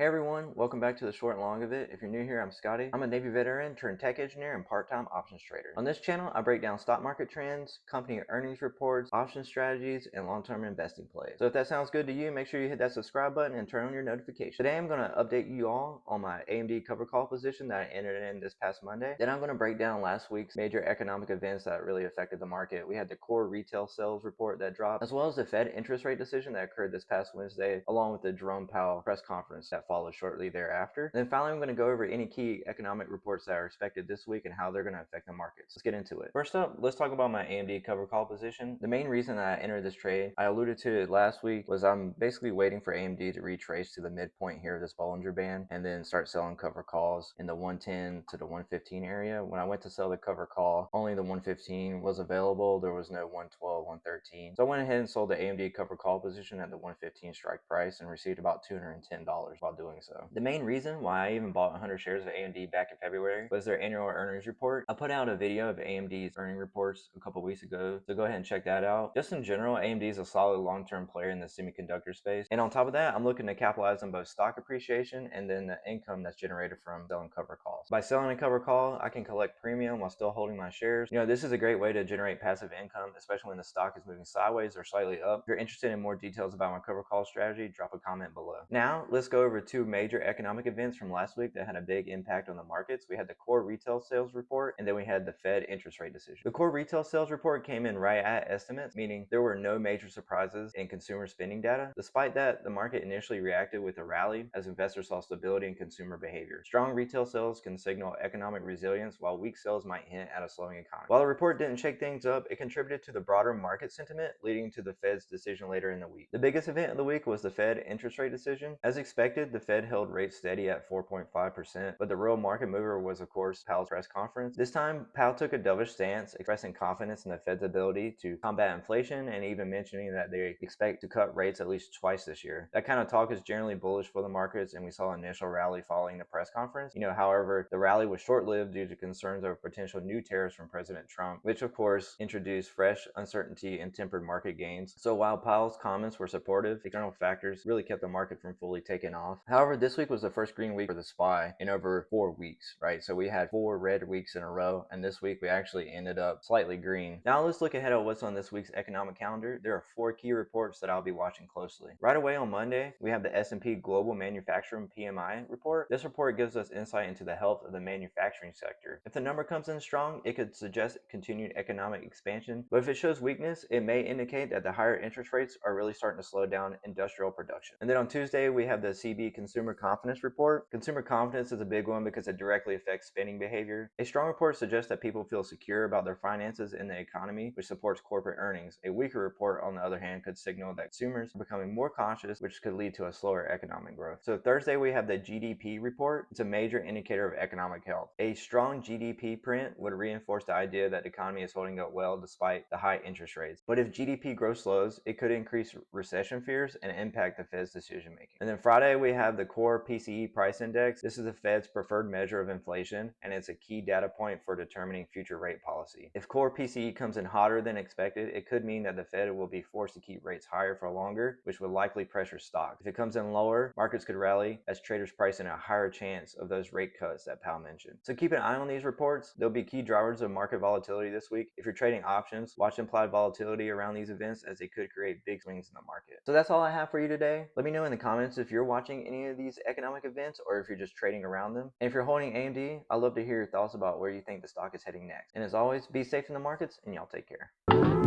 Hey everyone, welcome back to the short and long of it. If you're new here, I'm Scotty. I'm a Navy veteran turned tech engineer and part-time options trader. On this channel, I break down stock market trends, company earnings reports, option strategies, and long-term investing plays. So if that sounds good to you, make sure you hit that subscribe button and turn on your notifications. Today I'm going to update you all on my AMD cover call position that I entered in this past Monday. Then I'm going to break down last week's major economic events that really affected the market. We had the core retail sales report that dropped, as well as the Fed interest rate decision that occurred this past Wednesday, along with the Jerome Powell press conference that followed shortly thereafter. And then finally, I'm going to go over any key economic reports that are expected this week and how they're going to affect the markets. Let's get into it. First up, let's talk about my AMD cover call position. The main reason that I entered this trade, I alluded to it last week, was I'm basically waiting for AMD to retrace to the midpoint here of this Bollinger Band and then start selling cover calls in the 110 to the 115 area. When I went to sell the cover call, only the 115 was available. There was no 112, 113. So I went ahead and sold the AMD cover call position at the 115 strike price and received about $210 while doing so. The main reason why I even bought 100 shares of AMD back in February was their annual earnings report. I put out a video of AMD's earning reports a couple weeks ago, so go ahead and check that out. Just in general, AMD is a solid long-term player in the semiconductor space. And on top of that, I'm looking to capitalize on both stock appreciation and then the income that's generated from selling cover calls. By selling a cover call, I can collect premium while still holding my shares. This is a great way to generate passive income, especially when the stock is moving sideways or slightly up. If you're interested in more details about my cover call strategy, drop a comment below. Now, let's go over two major economic events from last week that had a big impact on the markets. We had the core retail sales report, and then we had the Fed interest rate decision. The core retail sales report came in right at estimates, meaning there were no major surprises in consumer spending data. Despite that, the market initially reacted with a rally as investors saw stability in consumer behavior. Strong retail sales can signal economic resilience, while weak sales might hint at a slowing economy. While the report didn't shake things up, it contributed to the broader market sentiment, leading to the Fed's decision later in the week. The biggest event of the week was the Fed interest rate decision. As expected, the Fed held rates steady at 4.5%, but the real market mover was, of course, Powell's press conference. This time, Powell took a dovish stance, expressing confidence in the Fed's ability to combat inflation and even mentioning that they expect to cut rates at least twice this year. That kind of talk is generally bullish for the markets, and we saw an initial rally following the press conference. However, the rally was short-lived due to concerns over potential new tariffs from President Trump, which of course introduced fresh uncertainty and tempered market gains. So while Powell's comments were supportive, external factors really kept the market from fully taking off. However, this week was the first green week for the SPY in over 4 weeks, right? So we had 4 red weeks in a row, and this week we actually ended up slightly green. Now let's look ahead at what's on this week's economic calendar. There are 4 key reports that I'll be watching closely. Right away on Monday, we have the S&P Global Manufacturing PMI report. This report gives us insight into the health of the manufacturing sector. If the number comes in strong, it could suggest continued economic expansion, but if it shows weakness, it may indicate that the higher interest rates are really starting to slow down industrial production. And then on Tuesday, we have the CB Consumer Confidence Report. Consumer confidence is a big one because it directly affects spending behavior. A strong report suggests that people feel secure about their finances in the economy, which supports corporate earnings. A weaker report, on the other hand, could signal that consumers are becoming more cautious, which could lead to a slower economic growth. So Thursday, we have the GDP report. It's a major indicator of economic health. A strong GDP print would reinforce the idea that the economy is holding up well despite the high interest rates. But if GDP growth slows, it could increase recession fears and impact the Fed's decision making. And then Friday, we have the core PCE price index. This is the Fed's preferred measure of inflation, and it's a key data point for determining future rate policy. If core PCE comes in hotter than expected, it could mean that the Fed will be forced to keep rates higher for longer, which would likely pressure stocks. If it comes in lower, markets could rally as traders price in a higher chance of those rate cuts that Powell mentioned. So keep an eye on these reports. They'll be key drivers of market volatility this week. If you're trading options, watch implied volatility around these events, as they could create big swings in the market. So that's all I have for you today. Let me know in the comments if you're watching any of these economic events or if you're just trading around them. And if you're holding AMD, I'd love to hear your thoughts about where you think the stock is heading next. And as always, be safe in the markets, and y'all take care.